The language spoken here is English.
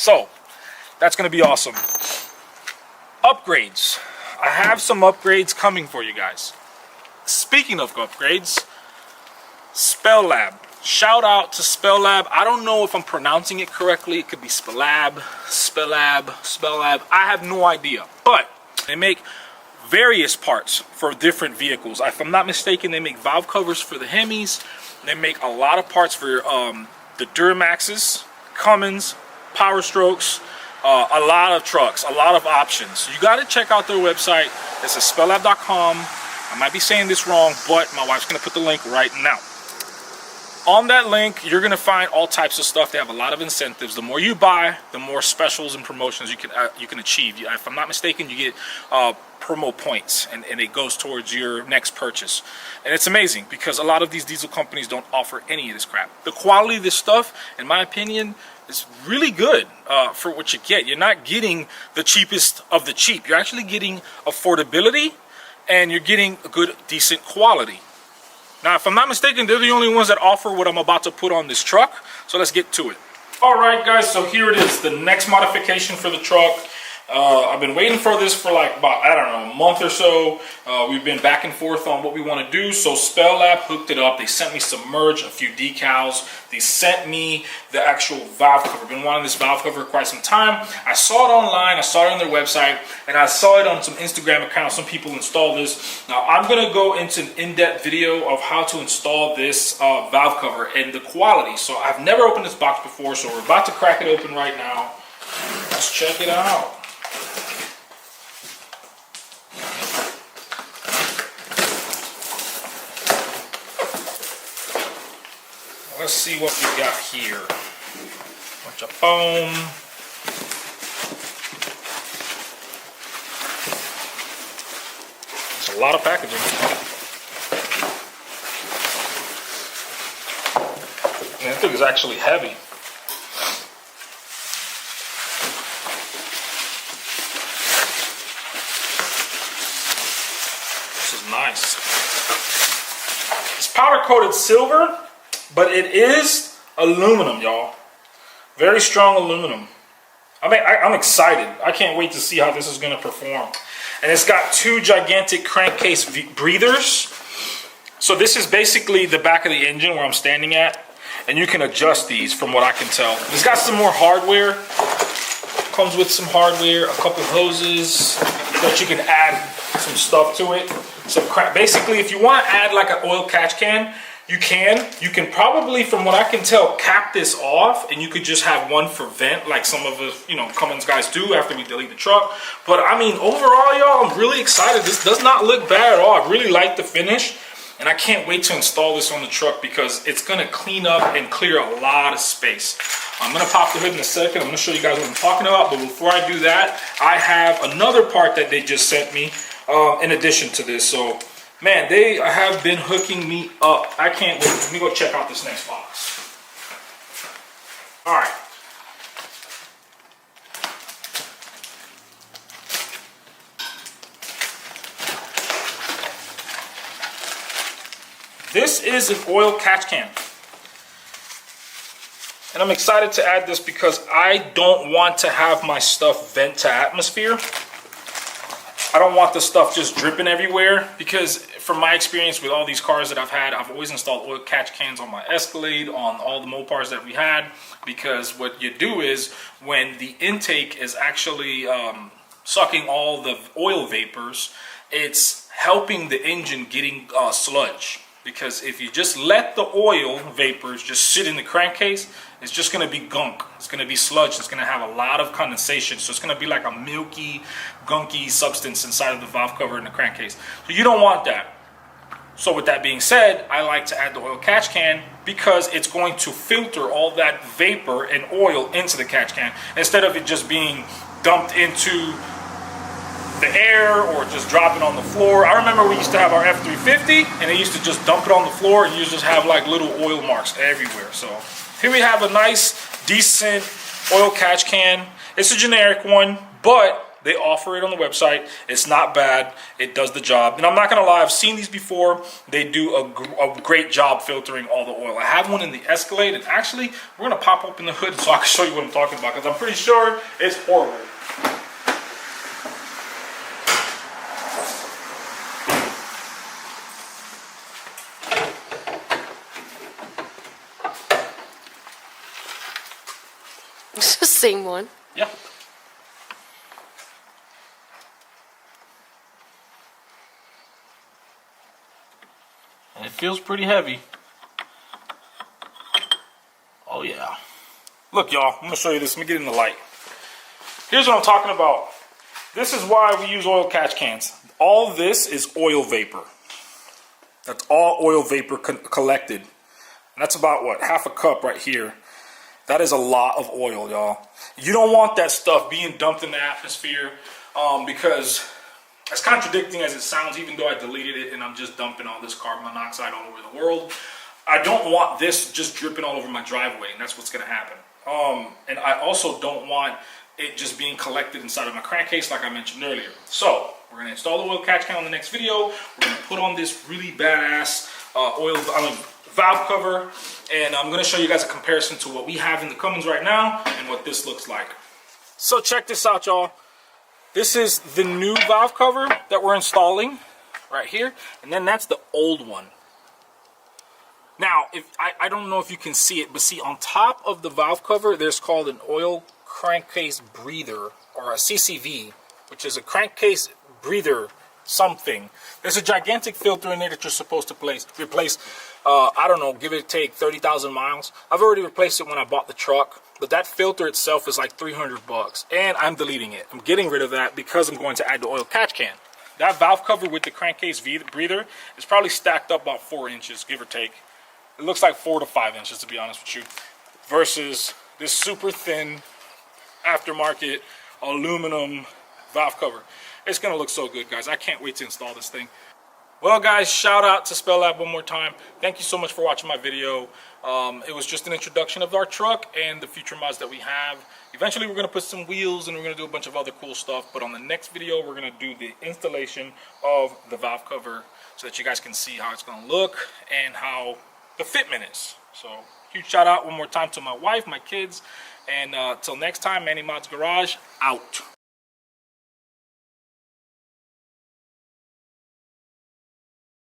So that's going to be awesome. Upgrades. I have some upgrades coming for you guys. Speaking of upgrades, Spelab. Shout out to Spelab. I don't know if I'm pronouncing it correctly. It could be Spelab, Spelab, Spelab. I have no idea. But they make various parts for different vehicles. If I'm not mistaken, they make valve covers for the Hemis. They make a lot of parts for the Duramaxes, Cummins, Power Strokes, a lot of trucks, a lot of options. You got to check out their website. It's spelab.com. I might be saying this wrong, but my wife's going to put the link right now. On that link, you're going to find all types of stuff. They have a lot of incentives. The more you buy, the more specials and promotions you can achieve. If I'm not mistaken, you get promo points, and it goes towards your next purchase. And it's amazing because a lot of these diesel companies don't offer any of this crap. The quality of this stuff, in my opinion, is really good for what you get. You're not getting the cheapest of the cheap. You're actually getting affordability, and you're getting a good, decent quality. Now, if I'm not mistaken, they're the only ones that offer what I'm about to put on this truck. So let's get to it. All right, guys, so here it is, the next modification for the truck. I've been waiting for this for like about, I don't know, a month or so. We've been back and forth on what we want to do. So Spelab hooked it up. They sent me some merge, a few decals. They sent me the actual valve cover. I've been wanting this valve cover for quite some time. I saw it online. I saw it on their website. And I saw it on some Instagram accounts. Some people install this. Now, I'm going to go into an in-depth video of how to install this valve cover and the quality. So I've never opened this box before. So we're about to crack it open right now. Let's check it out. Let's see what we got here. Bunch of foam. It's a lot of packaging. And that thing is actually heavy. This is nice. It's powder coated silver, but it is aluminum, y'all. Very strong aluminum. I mean, I'm excited. I can't wait to see how this is going to perform. And it's got two gigantic crankcase breathers. So this is basically the back of the engine where I'm standing at. And you can adjust these from what I can tell. It's got some more hardware. Comes with some hardware, a couple hoses, so that you can add some stuff to it. So basically, if you want to add like an oil catch can, you can probably, from what I can tell, cap this off, and you could just have one for vent, like some of the, Cummins guys do after we delete the truck. But I mean, overall, y'all, I'm really excited. This does not look bad at all. I really like the finish, and I can't wait to install this on the truck because it's gonna clean up and clear a lot of space. I'm gonna pop the hood in a second. I'm gonna show you guys what I'm talking about. But before I do that, I have another part that they just sent me in addition to this. So, man, they have been hooking me up. I can't wait. Let me go check out this next box. All right. This is an oil catch can. And I'm excited to add this because I don't want to have my stuff vent to atmosphere. I don't want the stuff just dripping everywhere because from my experience with all these cars that I've had, I've always installed oil catch cans on my Escalade, on all the Mopars that we had, because what you do is when the intake is actually sucking all the oil vapors, it's helping the engine getting sludge. Because if you just let the oil vapors just sit in the crankcase, it's just going to be gunk. It's going to be sludge. It's going to have a lot of condensation. So it's going to be like a milky, gunky substance inside of the valve cover in the crankcase. So you don't want that. So with that being said, I like to add the oil catch can because it's going to filter all that vapor and oil into the catch can instead of it just being dumped into the air or just dropping on the floor. I remember we used to have our F350 and they used to just dump it on the floor and you just have like little oil marks everywhere. So here we have a nice, decent oil catch can. It's a generic one, but They offer it on the website. It's not bad. It does the job. And I'm not gonna lie, I've seen these before. They do a great job filtering all the oil. I have one in the Escalade, and actually, we're gonna pop open the hood so I can show you what I'm talking about, because I'm pretty sure it's horrible. It's the same one. Yeah. And it feels pretty heavy. Oh yeah. Look, y'all, I'm gonna show you this. Let me get in the light. Here's what I'm talking about. This is why we use oil catch cans. All this is oil vapor. That's all oil vapor collected. And that's about, what, half a cup right here. That is a lot of oil, y'all. You don't want that stuff being dumped in the atmosphere because, as contradicting as it sounds, even though I deleted it and I'm just dumping all this carbon monoxide all over the world, I don't want this just dripping all over my driveway, and that's what's going to happen. And I also don't want it just being collected inside of my crankcase like I mentioned earlier. So we're going to install the oil catch can on the next video. We're going to put on this really badass valve cover, and I'm going to show you guys a comparison to what we have in the Cummins right now and what this looks like. So check this out, y'all. This is the new valve cover that we're installing right here, and then that's the old one. Now, if I don't know if you can see it, but see on top of the valve cover, there's called an oil crankcase breather, or a CCV, which is a crankcase breather something. There's a gigantic filter in there that you're supposed to replace. I don't know, give it a take 30,000 miles. I've already replaced it when I bought the truck, but that filter itself is like $300, and I'm deleting it. I'm getting rid of that because I'm going to add the oil catch can. That valve cover with the crankcase breather is probably stacked up about 4 inches, give or take. It looks like 4 to 5 inches, to be honest with you, versus this super thin aftermarket aluminum valve cover. It's gonna look so good, guys. I can't wait to install this thing. Well, guys, shout out to Spelab one more time. Thank you so much for watching my video. It was just an introduction of our truck and the future mods that we have. Eventually, we're gonna put some wheels and we're gonna do a bunch of other cool stuff. But on the next video, we're gonna do the installation of the valve cover so that you guys can see how it's gonna look and how the fitment is. So, huge shout out one more time to my wife, my kids, and till next time, Manny Mods Garage out.